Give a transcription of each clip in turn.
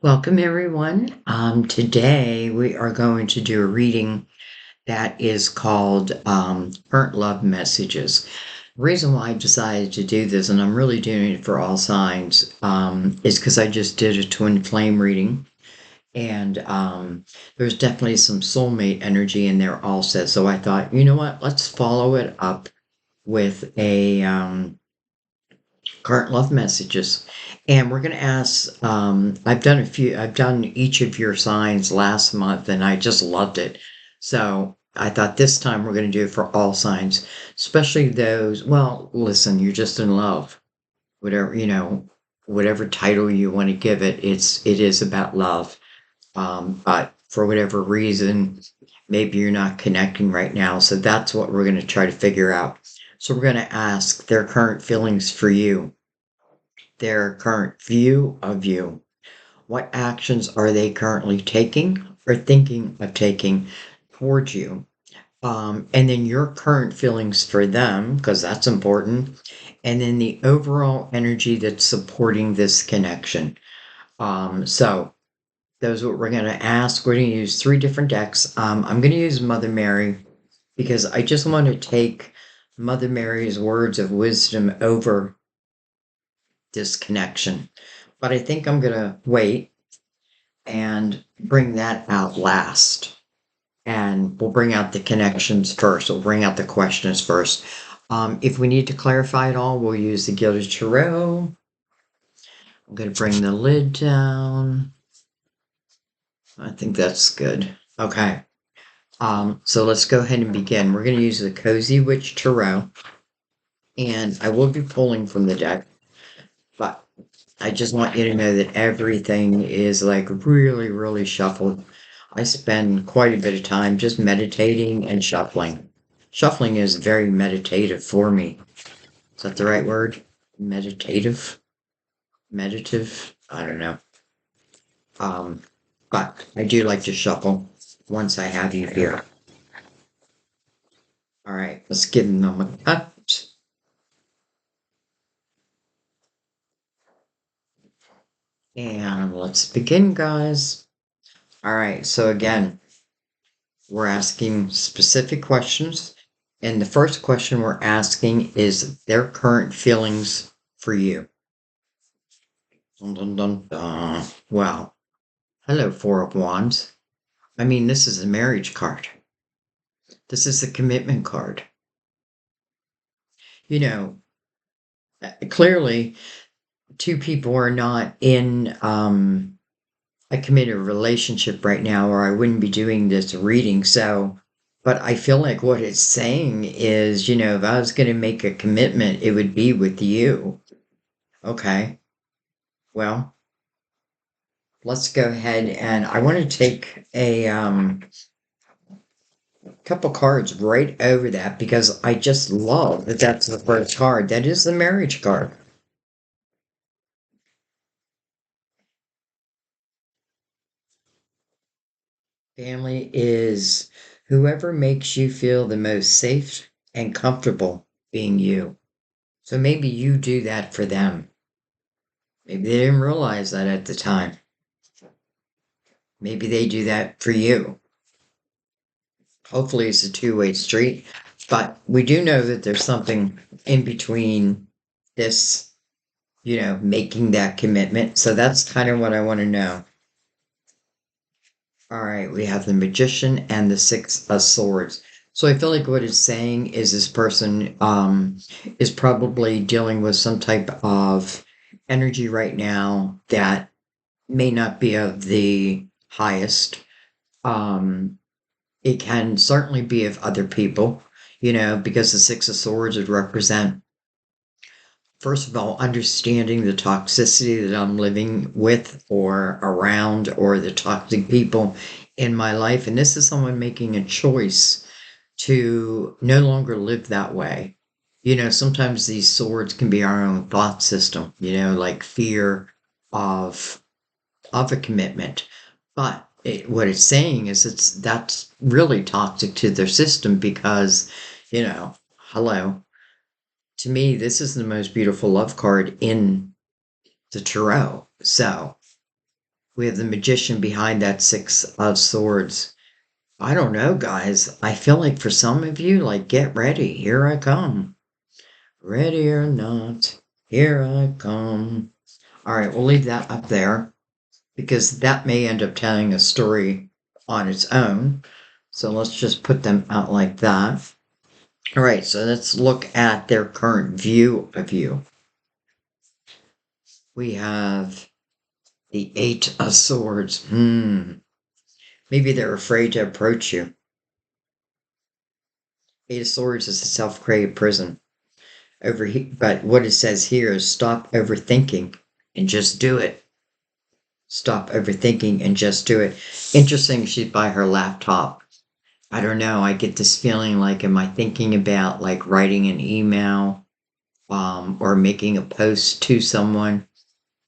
Welcome, everyone. Today we are going to do a reading that is called Current Love Messages. The reason why I decided to do this, and I'm really doing it for all signs, is because I just did a twin flame reading, and there's definitely some soulmate energy in there also. So I thought, you know what, let's follow it up with a current love messages. And we're going to ask, I've done each of your signs last month and I just loved it. So I thought this time we're going to do it for all signs, especially those, well, listen, you're just in love, whatever, whatever title you want to give it, it is about love. But for whatever reason, maybe you're not connecting right now. So that's what we're going to try to figure out. So we're going to ask their current feelings for you, their current view of you. What actions are they currently taking or thinking of taking towards you? And then your current feelings for them, because that's important. And then the overall energy that's supporting this connection. So those are what we're going to ask. We're going to use three different decks. I'm going to use Mother Mary because I just want to take Mother Mary's words of wisdom over this connection. But I think I'm going to wait and bring that out last. And we'll bring out the connections first. We'll bring out the questions first. If we need to clarify it all, we'll use the Gilded Tarot. I'm going to bring the lid down. I think that's good. Okay. So let's go ahead and begin. We're going to use the Cozy Witch Tarot. And I will be pulling from the deck, but I just want you to know that everything is like really, really shuffled. I spend quite a bit of time just meditating and shuffling. Shuffling is very meditative for me. Is that the right word? Meditative? Meditative? I don't know. Um, but I do like to shuffle once I have you here. All right, let's give them a cut. And let's begin, guys. All right, so again, we're asking specific questions. And the first question we're asking is their current feelings for you. Dun, dun, dun, dun. Wow. Hello, Four of Wands. I mean, this is a marriage card. This is the commitment card. You know, clearly, two people are not in a committed relationship right now, or I wouldn't be doing this reading. So, but I feel like what it's saying is, if I was going to make a commitment, it would be with you. Okay. Well, let's go ahead and I want to take a couple cards right over that because I just love that that's the first card. That is the marriage card. Family is whoever makes you feel the most safe and comfortable being you. So maybe you do that for them. Maybe they didn't realize that at the time. Maybe they do that for you. Hopefully it's a two-way street. But we do know that there's something in between this, making that commitment. So that's kind of what I want to know. All right, we have the Magician and the Six of Swords. So I feel like what it's saying is this person is probably dealing with some type of energy right now that may not be of the highest. Um, it can certainly be of other people, because the Six of Swords would represent, first of all, understanding the toxicity that I'm living with or around, or the toxic people in my life. And this is someone making a choice to no longer live that way. Sometimes these swords can be our own thought system, like fear of a commitment. But what it's saying is that's really toxic to their system because, hello, to me, this is the most beautiful love card in the tarot. So We have the magician behind that six of swords. I don't know, guys. I feel like for some of you, like, get ready. Here I come. Ready or not, here I come. All right, we'll leave that up there because that may end up telling a story on its own. So let's just put them out like that. All right, so let's look at their current view of you. We have the Eight of Swords. Maybe they're afraid to approach you. Eight of Swords is a self-created prison. But what it says here is stop overthinking and just do it. Stop overthinking and just do it. Interesting, she's by her laptop. I don't know. I get this feeling like, am I thinking about like writing an email, or making a post to someone,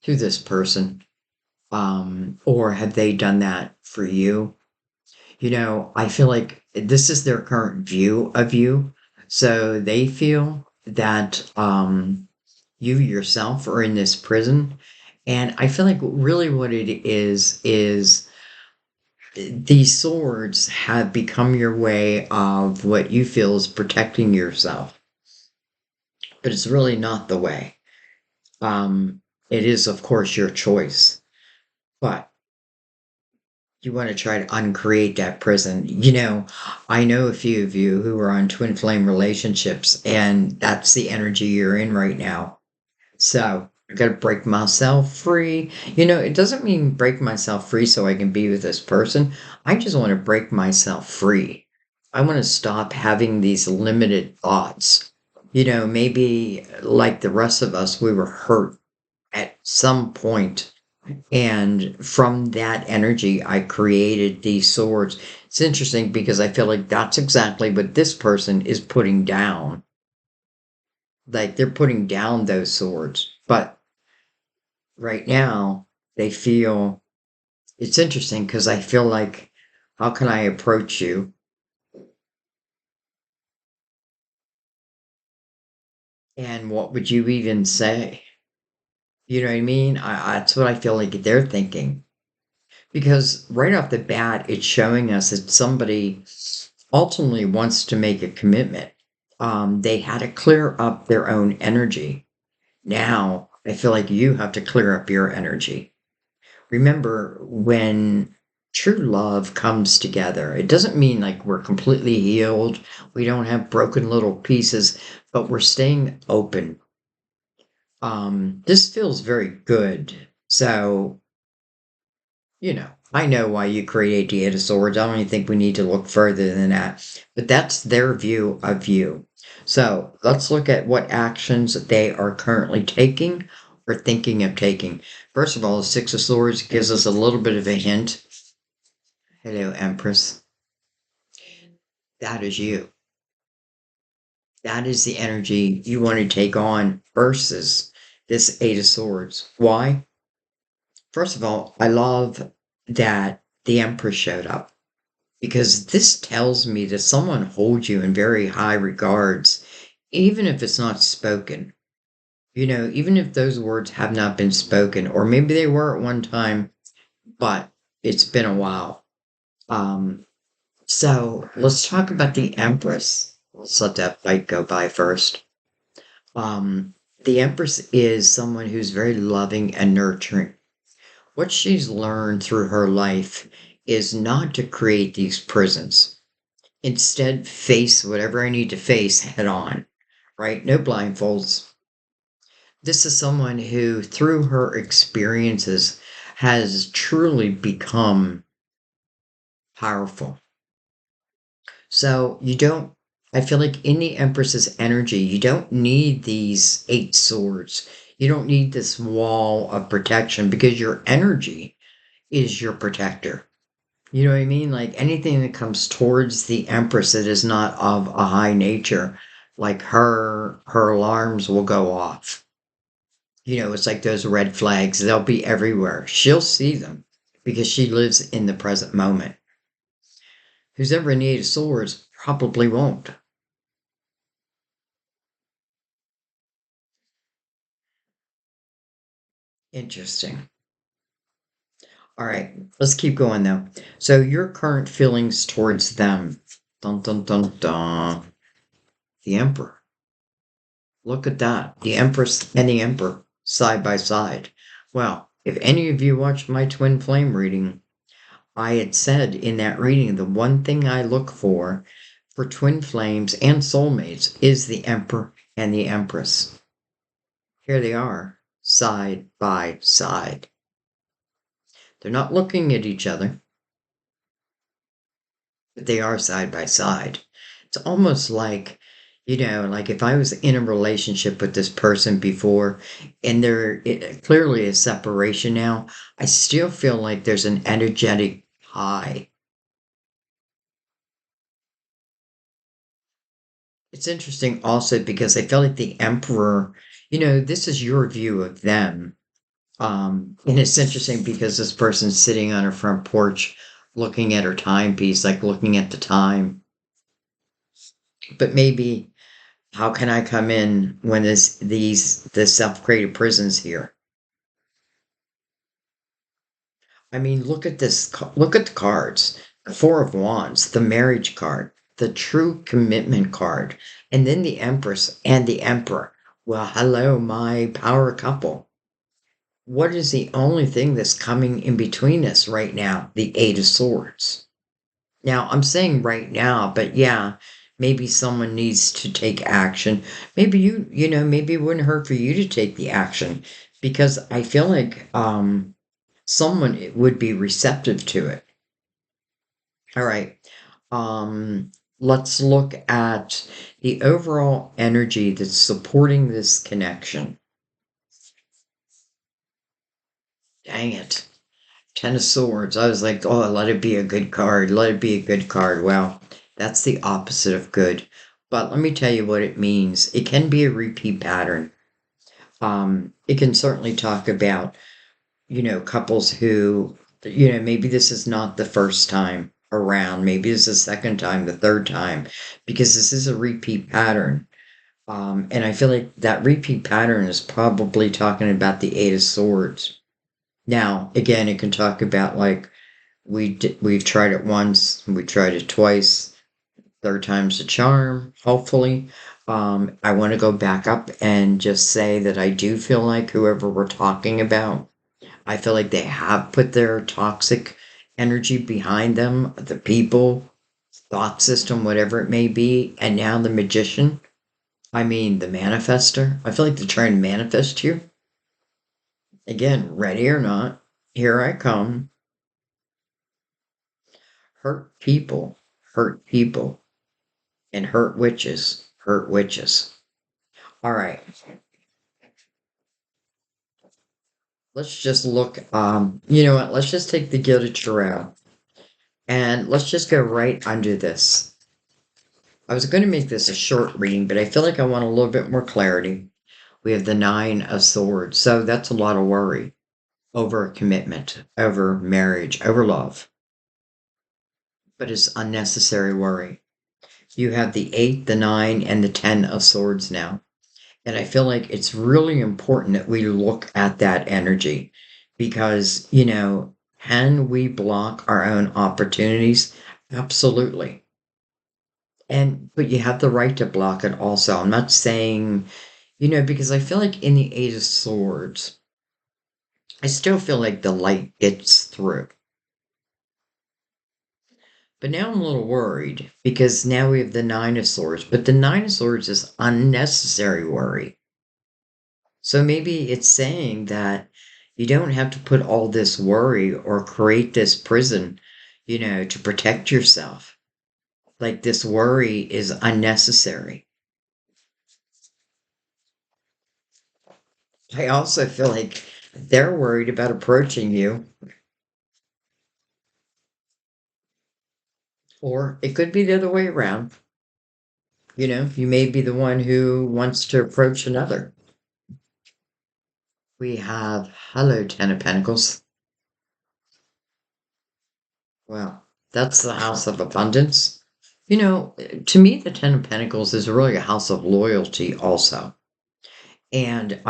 to this person, or have they done that for you? I feel like this is their current view of you. So they feel that you yourself are in this prison. And I feel like really what it is these swords have become your way of what you feel is protecting yourself. But it's really not the way. It is, of course, your choice. But you want to try to uncreate that prison. I know a few of you who are on twin flame relationships, and that's the energy you're in right now. So I got to break myself free. It doesn't mean break myself free so I can be with this person. I just want to break myself free. I want to stop having these limited thoughts. Maybe like the rest of us, we were hurt at some point, and from that energy, I created these swords. It's interesting because I feel like that's exactly what this person is putting down. Like they're putting down those swords. But right now, they feel it's interesting because I feel like, how can I approach you? And what would you even say? You know what I mean? That's what I feel like they're thinking. Because right off the bat, it's showing us that somebody ultimately wants to make a commitment. They had to clear up their own energy. Now, I feel like you have to clear up your energy. Remember, when true love comes together, it doesn't mean like we're completely healed, we don't have broken little pieces, but we're staying open. This feels very good. So, I know why you create the Eight of Swords. I don't even think we need to look further than that. But that's their view of you. So let's look at what actions they are currently taking or thinking of taking. First of all, the Six of Swords gives us a little bit of a hint. Hello, Empress. That is you. That is the energy you want to take on versus this Eight of Swords. Why? First of all, I love that the Empress showed up, because this tells me that someone holds you in very high regards, even if it's not spoken. Even if those words have not been spoken, or maybe they were at one time, but it's been a while. So let's talk about the Empress. Let's let that fight go by first. The Empress is someone who's very loving and nurturing. What she's learned through her life is not to create these prisons. Instead, face whatever I need to face head on, right? No blindfolds. This is someone who, through her experiences, has truly become powerful. So I feel like in the Empress's energy, you don't need these eight swords. You don't need this wall of protection because your energy is your protector. You know what I mean? Like anything that comes towards the Empress that is not of a high nature, like her alarms will go off. It's like those red flags. They'll be everywhere. She'll see them because she lives in the present moment. Who's ever in the Eight of Swords probably won't. Interesting. All right, let's keep going though. So your current feelings towards them. Dun dun dun dun. The Emperor. Look at that. The Empress and the Emperor side by side. Well, if any of you watched my twin flame reading, I had said in that reading the one thing I look for twin flames and soulmates is the Emperor and the Empress. Here they are, side by side. They're not looking at each other, but they are side by side. It's almost like, like if I was in a relationship with this person before and there it clearly is separation now, I still feel like there's an energetic high. It's interesting also because I feel like the emperor, this is your view of them. And it's interesting because this person's sitting on her front porch looking at her timepiece, like looking at the time. But maybe how can I come in when the self-created prison's here? I mean, look at this. Look at the cards. The Four of Wands, the marriage card, the true commitment card, and then the Empress and the Emperor. Well, hello, my power couple. What is the only thing that's coming in between us right now? The Eight of Swords. Now, I'm saying right now, but yeah, maybe someone needs to take action. Maybe maybe it wouldn't hurt for you to take the action because I feel like someone would be receptive to it. All right. Let's look at the overall energy that's supporting this connection. Dang it. Ten of Swords. I was like, oh, let it be a good card. Let it be a good card. Well, that's the opposite of good. But let me tell you what it means. It can be a repeat pattern. It can certainly talk about, couples who, maybe this is not the first time around. Maybe it's the second time, the third time, because this is a repeat pattern. And I feel like that repeat pattern is probably talking about the Eight of Swords. Now, again, it can talk about like we've tried it once, we tried it twice, third time's a charm, hopefully. I want to go back up and just say that I do feel like whoever we're talking about, I feel like they have put their toxic energy behind them, the people, thought system, whatever it may be, and now the magician. I mean, the manifester. I feel like they're trying to manifest you. Again, ready or not, here I come. Hurt people, and hurt witches, hurt witches. All right, let's just look. You know what? Let's just take the Gilded Tarot and let's just go right under this. I was going to make this a short reading, but I feel like I want a little bit more clarity. We have the Nine of Swords, so that's a lot of worry over commitment, over marriage, over love, but it's unnecessary worry. You have the Eight, the Nine, and the Ten of Swords now. And I feel like it's really important that we look at that energy because, can we block our own opportunities? Absolutely. But you have the right to block it also. I'm not saying, because I feel like in the Eight of Swords, I still feel like the light gets through. But now I'm a little worried because now we have the Nine of Swords, but the Nine of Swords is unnecessary worry. So maybe it's saying that you don't have to put all this worry or create this prison, to protect yourself. Like this worry is unnecessary. I also feel like they're worried about approaching you, or it could be the other way around. You may be the one who wants to approach another. We have hello, Ten of Pentacles. Well, that's the house of abundance. To me, the Ten of Pentacles is really a house of loyalty also. And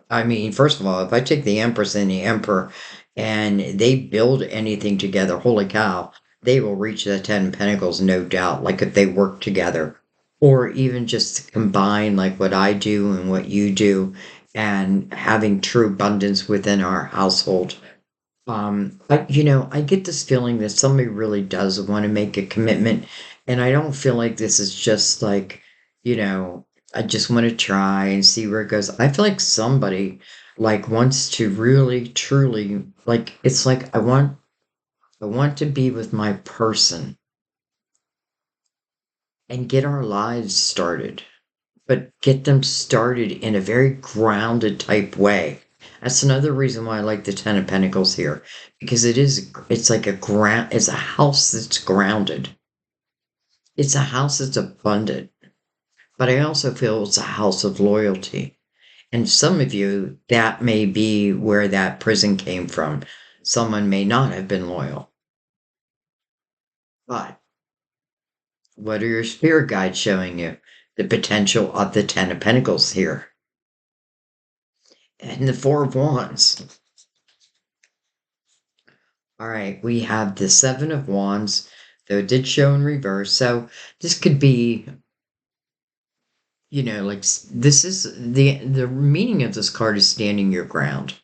I mean, first of all, if I take the Empress and the Emperor, and they build anything together, holy cow, they will reach the 10 pentacles, no doubt, like if they work together. Or even just combine like what I do and what you do, and having true abundance within our household. I get this feeling that somebody really does want to make a commitment, and I don't feel like this is just like, you know, I just want to try and see where it goes. I feel like somebody like wants to really, truly, like it's like I want to be with my person and get our lives started, but get them started in a very grounded type way. That's another reason why I like the Ten of Pentacles here, because it's like it's a house that's grounded. It's a house that's abundant, but I also feel it's a house of loyalty. And some of you, that may be where that prison came from. Someone may not have been loyal, but what are your spirit guides showing you? The potential of the Ten of Pentacles here and the Four of Wands. All right, we have the Seven of Wands, though it did show in reverse. So this could be, like this is the meaning of this card is standing your ground,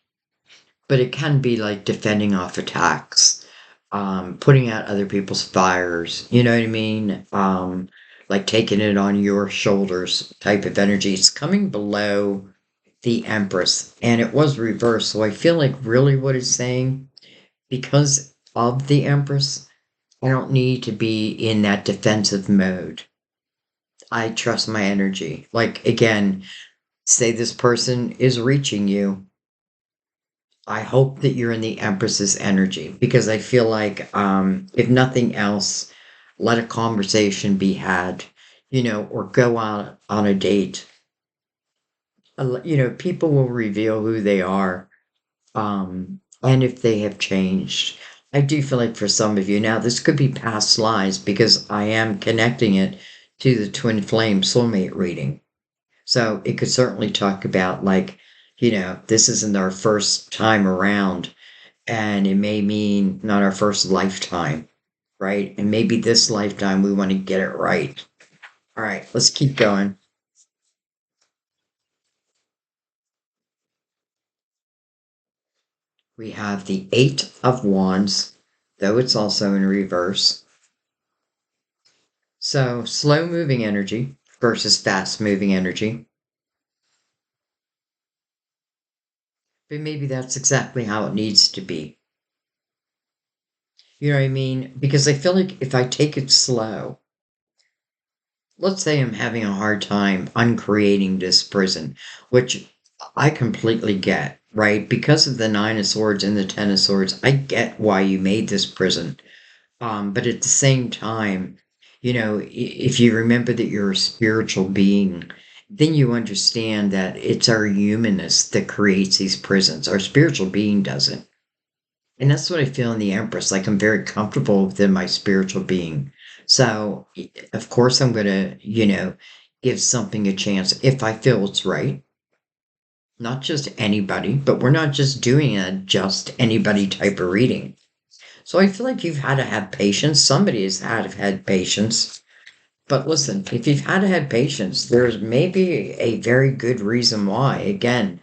but it can be like defending off attacks, putting out other people's fires. You know what I mean? Like taking it on your shoulders type of energy. It's coming below the Empress, and it was reversed. So I feel like really what it's saying, because of the Empress, I don't need to be in that defensive mode. I trust my energy. Like, again, say this person is reaching you. I hope that you're in the Empress's energy, because I feel like, if nothing else, let a conversation be had, or go out on a date. People will reveal who they are, and if they have changed. I do feel like for some of you, now this could be past lives, because I am connecting it to the twin flame soulmate reading. So it could certainly talk about, like, this isn't our first time around, and it may mean not our first lifetime, right? And maybe this lifetime we want to get it right. All right, let's keep going. We have the Eight of Wands, though it's also in reverse. So slow moving energy versus fast moving energy. But maybe that's exactly how it needs to be. You know what I mean? Because I feel like if I take it slow, let's say I'm having a hard time uncreating this prison, which I completely get, right? Because of the Nine of Swords and the Ten of Swords, I get why you made this prison. But at the same time, if you remember that you're a spiritual being, then you understand that it's our humanness that creates these prisons. Our spiritual being doesn't. And that's what I feel in the Empress. Like, I'm very comfortable within my spiritual being. So, of course, I'm going to, give something a chance if I feel it's right. Not just anybody, but we're not just doing a just anybody type of reading. So I feel like you've had to have patience. Somebody has had to have had patience. But listen, if you've had to have patience, there's maybe a very good reason why. Again,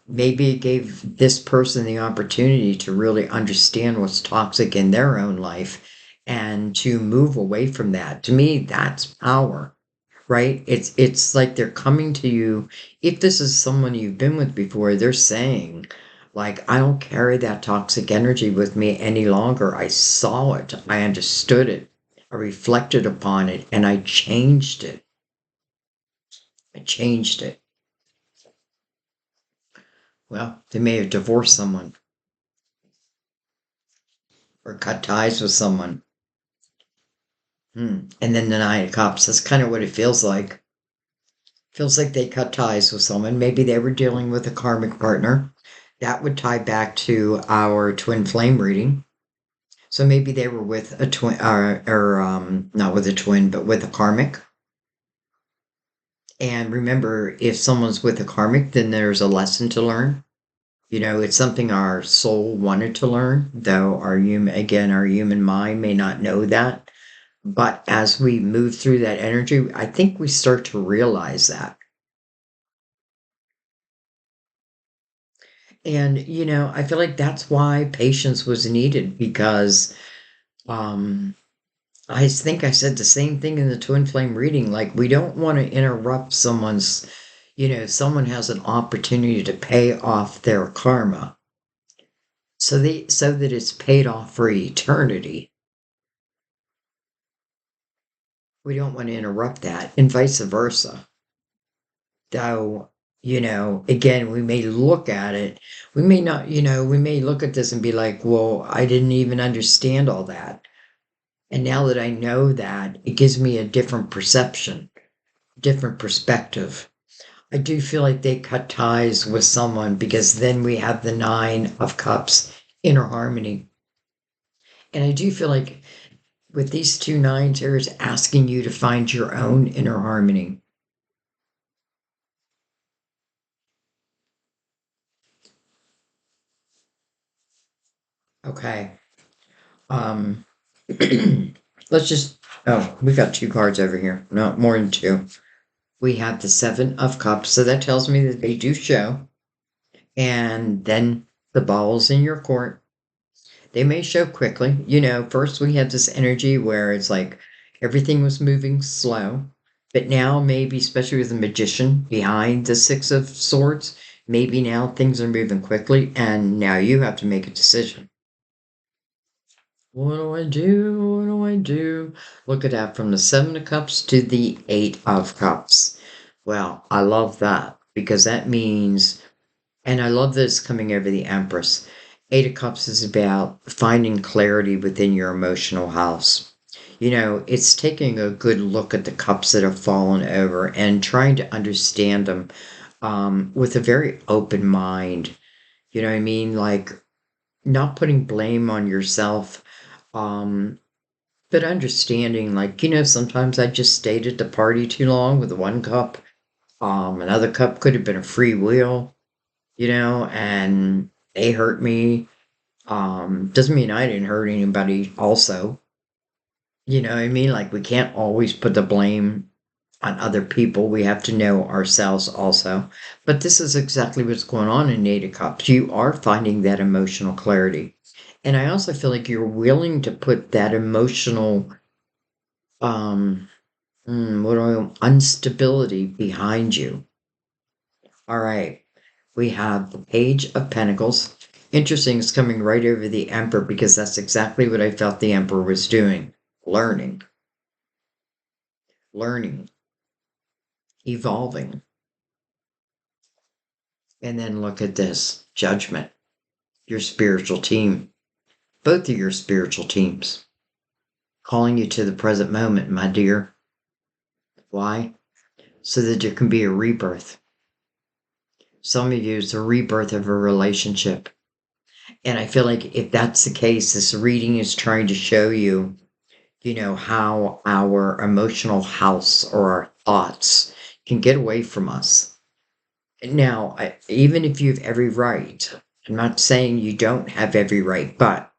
maybe it gave this person the opportunity to really understand what's toxic in their own life and to move away from that. To me, that's power, right? It's like they're coming to you. If this is someone you've been with before, they're saying, like, I don't carry that toxic energy with me any longer. I saw it, I understood it, I reflected upon it, and I changed it. I changed it. Well, they may have divorced someone or cut ties with someone. And then the Nine of Cups. That's kind of what it feels like. Feels like they cut ties with someone. Maybe they were dealing with a karmic partner. That would tie back to our twin flame reading. So maybe they were with a twin, or not with a twin, but with a karmic. And remember, if someone's with a karmic, then there's a lesson to learn. It's something our soul wanted to learn, though our human mind may not know that. But as we move through that energy, I think we start to realize that. And, I feel like that's why patience was needed because um, I think I said the same thing in the twin flame reading. Like, we don't want to interrupt someone has an opportunity to pay off their karma so that it's paid off for eternity. We don't want to interrupt that, and vice versa. Though, again, we may look at it, we may not, we may look at this and be like, well, I didn't even understand all that. And now that I know that, it gives me a different perception, different perspective. I do feel like they cut ties with someone because then we have the Nine of Cups, inner harmony. And I do feel like with these two nines here is asking you to find your own inner harmony. Okay. Um, let's just, oh, we got two cards over here. No, more than two. We have the Seven of Cups, so that tells me that they do show. And then the balls in your court. They may show quickly. First we had this energy where it's like everything was moving slow. But now, maybe, especially with the magician behind the Six of Swords, maybe now things are moving quickly and now you have to make a decision. What do I do? What do I do? Look at that, from the Seven of Cups to the Eight of Cups. Well, I love that because that means, and I love this coming over the Empress. Eight of Cups is about finding clarity within your emotional house. It's taking a good look at the cups that have fallen over and trying to understand them with a very open mind. You know what I mean? Like, not putting blame on yourself, um, but understanding, like, sometimes I just stayed at the party too long with one cup. Another cup could have been a free will, and they hurt me. Doesn't mean I didn't hurt anybody also. You know what I mean? Like, we can't always put the blame on other people. We have to know ourselves also. But this is exactly what's going on in Eight of Cups. You are finding that emotional clarity. And I also feel like you're willing to put that emotional um instability behind you. All right. We have the Page of Pentacles. Interesting, it's coming right over the Emperor because that's exactly what I felt the Emperor was doing. Learning, learning, evolving. And then look at this, Judgment, your spiritual team. Both of your spiritual teams. Calling you to the present moment, my dear. Why? So that there can be a rebirth. Some of you, it's a rebirth of a relationship. And I feel like if that's the case, this reading is trying to show you, how our emotional house or our thoughts can get away from us. Now, even if you have every right, I'm not saying you don't have every right, but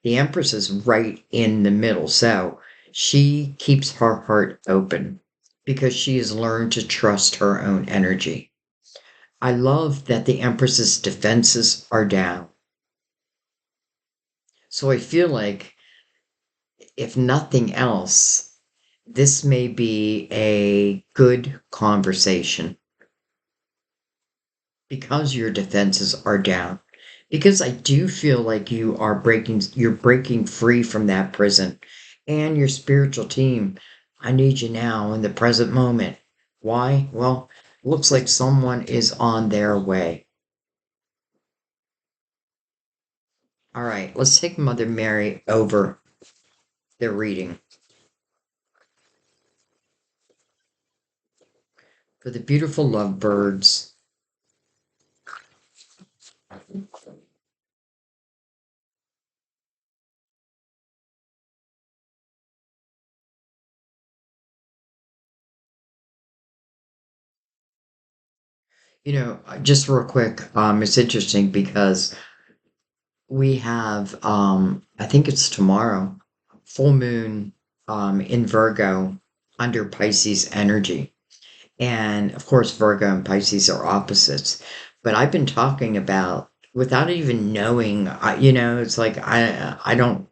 the Empress is right in the middle. So she keeps her heart open because she has learned to trust her own energy. I love that the Empress's defenses are down. So I feel like, if nothing else, this may be a good conversation because your defenses are down. Because I do feel like you're breaking free from that prison. And your spiritual team, I need you now in the present moment. Why? Well, looks like someone is on their way. All right, let's take Mother Mary over the reading. For the beautiful lovebirds, Just real quick, it's interesting because we have, I think it's tomorrow, full moon, in Virgo under Pisces energy. And of course, Virgo and Pisces are opposites. But I've been talking about, without even knowing, it's like I don't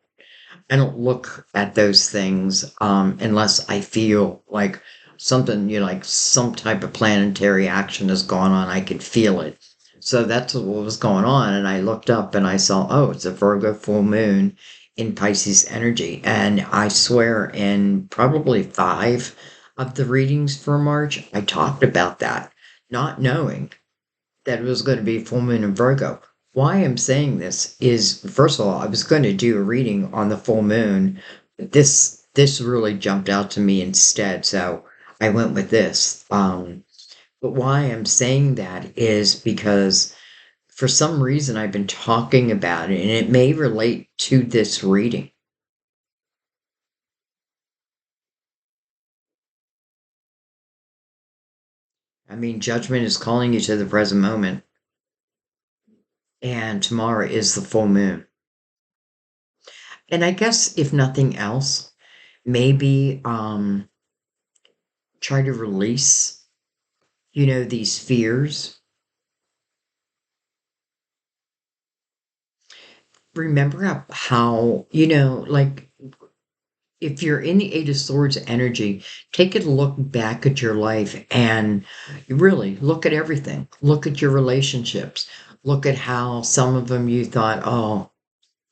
look at those things unless I feel like something, like some type of planetary action has gone on. I could feel it. So that's what was going on. And I looked up and I saw, oh, it's a Virgo full moon in Pisces energy. And I swear, in probably five of the readings for March, I talked about that, not knowing that it was going to be full moon in Virgo. Why I'm saying this is, first of all, I was going to do a reading on the full moon, but this really jumped out to me instead, so I went with this. But why I'm saying that is because for some reason I've been talking about it, and it may relate to this reading. I mean, judgment is calling you to the present moment, and tomorrow is the full moon. And I guess if nothing else, maybe try to release, these fears. Remember how, like if you're in the Eight of Swords energy, take a look back at your life and really look at everything. Look at your relationships. Look at how some of them you thought, oh,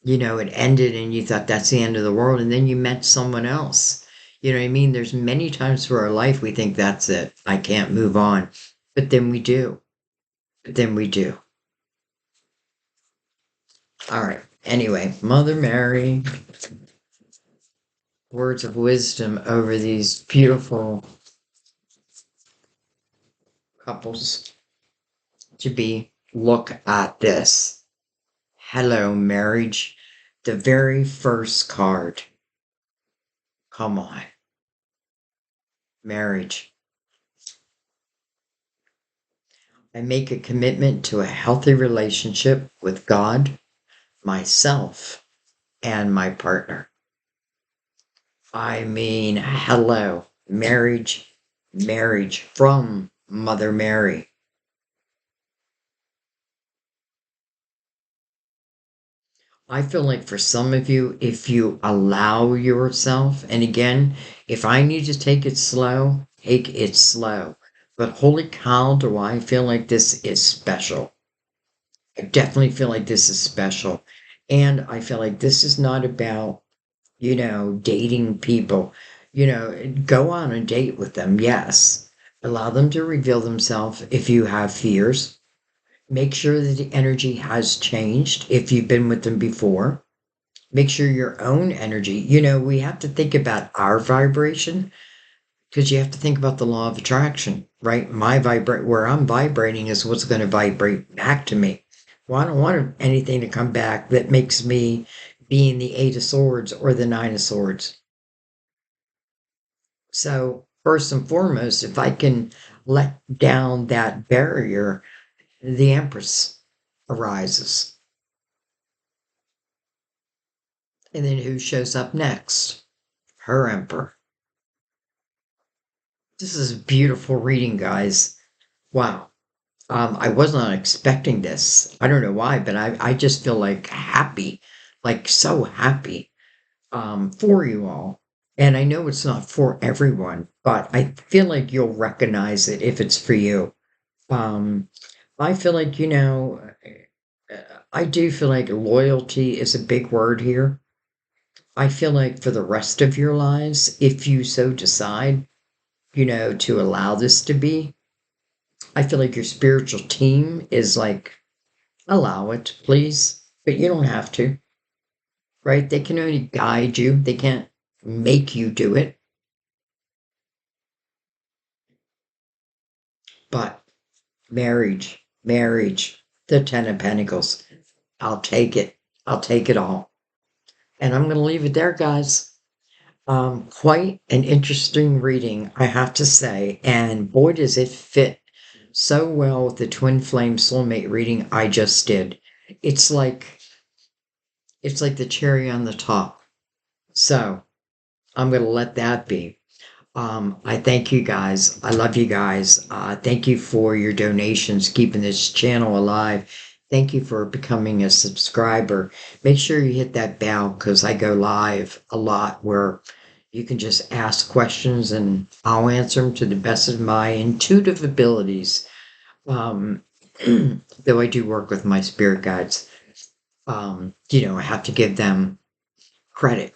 it ended and you thought that's the end of the world. And then you met someone else. You know what I mean? There's many times through our life we think that's it. I can't move on. But then we do. But then we do. All right. Anyway, Mother Mary, words of wisdom over these beautiful couples to be. Look at this. Hello, marriage. The very first card. Come on. Marriage. I make a commitment to a healthy relationship with God, myself, and my partner. I mean, hello, marriage, marriage from Mother Mary. I feel like for some of you, if you allow yourself, and again, if I need to take it slow. But holy cow, do I feel like this is special. I definitely feel like this is special. And I feel like this is not about, dating people. Go on a date with them, yes. Allow them to reveal themselves if you have fears. Make sure that the energy has changed if you've been with them before. Make sure your own energy, we have to think about our vibration because you have to think about the law of attraction, right? Where I'm vibrating is what's going to vibrate back to me. Well, I don't want anything to come back that makes me be in the Eight of Swords or the Nine of Swords. So, first and foremost, if I can let down that barrier, the Empress arises. And then who shows up next? Her Emperor. This is a beautiful reading, guys. Wow. I was not expecting this. I don't know why, but I just feel like happy, like so happy for you all. And I know it's not for everyone, but I feel like you'll recognize it if it's for you. Um, I feel like, I do feel like loyalty is a big word here. I feel like for the rest of your lives, if you so decide, to allow this to be, I feel like your spiritual team is like, allow it, please, but you don't have to, right? They can only guide you, they can't make you do it. But marriage, the Ten of Pentacles, I'll take it. I'll take it all. And I'm going to leave it there, guys. Quite an interesting reading, I have to say. And boy, does it fit so well with the twin flame soulmate reading I just did. It's like it's like the cherry on the top. So I'm gonna let that be. I thank you guys. I love you guys. Thank you for your donations, keeping this channel alive. Thank you for becoming a subscriber. Make sure you hit that bell because I go live a lot where you can just ask questions and I'll answer them to the best of my intuitive abilities. Um, though I do work with my spirit guides, I have to give them credit.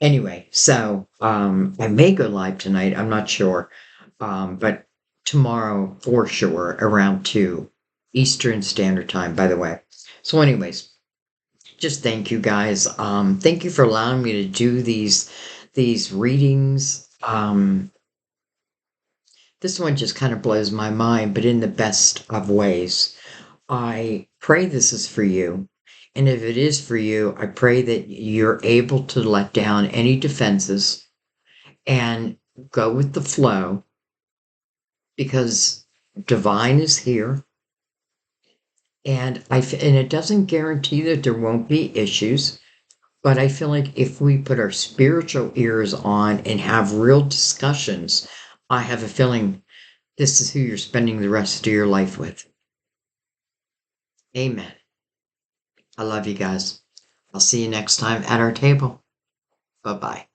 Anyway, so I may go live tonight. I'm not sure, but tomorrow for sure around 2 Eastern Standard Time. By the way, so anyways, just thank you guys. Thank you for allowing me to do these readings. This one just kind of blows my mind, but in the best of ways. I pray this is for you. And if it is for you, I pray that you're able to let down any defenses and go with the flow because divine is here. And it doesn't guarantee that there won't be issues, but I feel like if we put our spiritual ears on and have real discussions, I have a feeling this is who you're spending the rest of your life with. Amen. I love you guys. I'll see you next time at our table. Bye bye.